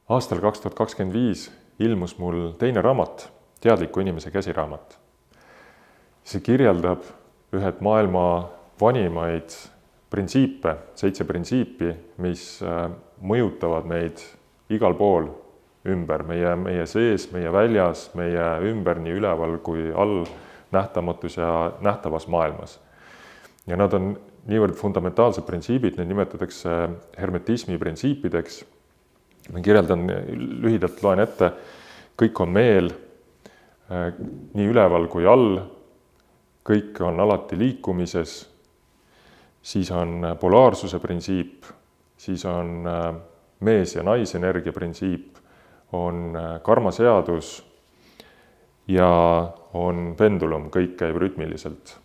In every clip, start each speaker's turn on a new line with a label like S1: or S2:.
S1: Aastal 2025 ilmus mul teine raamat, Teadliku inimese käsiraamat. See kirjeldab ühed maailma vanimaid printsiipe, 7 printsiipi, mis mõjutavad meid igal pool ümber, meie sees, meie väljas, meie ümber nii üleval kui all, nähtamatus ja nähtavas maailmas. Ja nad on niivõrd fundamentaalsed printsiibid, neid nimetatakse hermetismi printsiipideks. Ma kirjeldan lühidalt, loen ette, kõik on meel, nii üleval kui all, kõik on alati liikumises, siis on polaarsuse printsiip, siis on mees- ja naisenergia printsiip, on karmaseadus ja on pendulum, kõik käib rütmiliselt.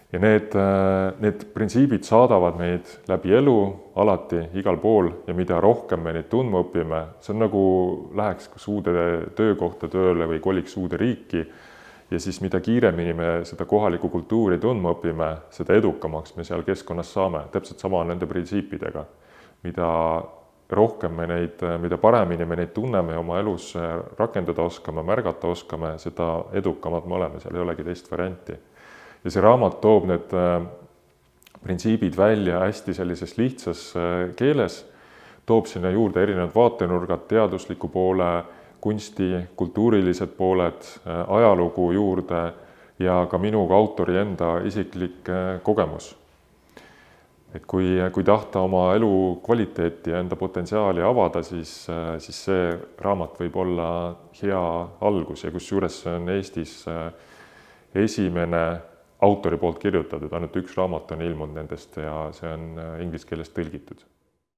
S1: Ja need printsiibid saadavad meid läbi elu, alati, igal pool ja mida rohkem me neid tundma õpime, see on nagu läheks kas uude töökohta tööle või koliks uude riiki ja siis mida kiiremini me seda kohalikku kultuuri tundma õpime, seda edukamaks me seal keskkonnas saame. Täpselt sama on nende printsiipidega. Mida rohkem me neid, mida paremini me neid tunneme ja oma elus rakendada oskame, märgata oskame, seda edukamad me oleme, seal ei olegi teist varianti. Ja see raamat toob need printsiibid välja hästi sellises lihtsas keeles, toob sinna juurde erinevad vaatenurgad, teadusliku poole, kunsti, kultuurilised pooled, ajalugu juurde ja ka minu kui autori enda isiklik kogemus. Et kui tahta oma elu kvaliteeti ja enda potentsiaali avada, siis see raamat võib olla hea algus ja kusjuures see on Eestis esimene autori poolt kirjutatud, ainult üks raamat on ilmunud nendest ja see on inglise keeles tõlgitud.